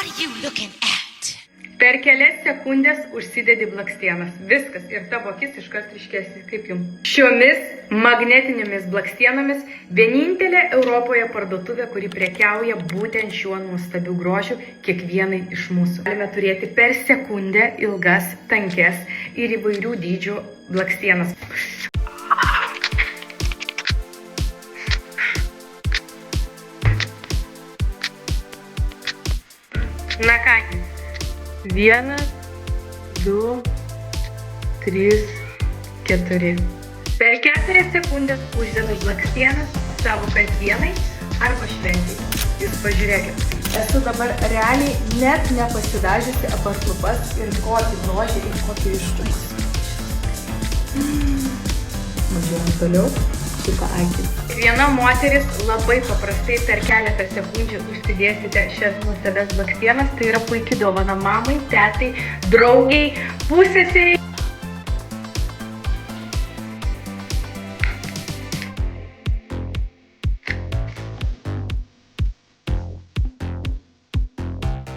What are you looking at? Per kelias sekundės užsidedi blakstienas. Viskas. Ir tavo akis iškart ryškesnė. Kaip jums? Šiomis magnetinėmis blakstienomis vienintelė Europoje parduotuvė, kuri prekiauja būtent šiuo nuostabiu grožiu kiekvienai iš mūsų. Galime turėti per sekundę ilgas, tankes ir įvairių dydžių blakstienas. Na kągi. 1, 2, 3, 4. Per 4 sekundės uždedu blakstienas savo kasdienai arba šventai. Jūs pažiūrėkit. Esu dabar realiai net nepasidažiusi apart lūpas ir kokį grožį ir kokį ryškumą. Važiuojam toliau. Kitą akį. Viena moteris labai paprastai per keletą sekundžių užsidėsite šias nuostabias blakstienas. Tai yra puikiai dovana mamai, tetai, draugiai, pusseserei.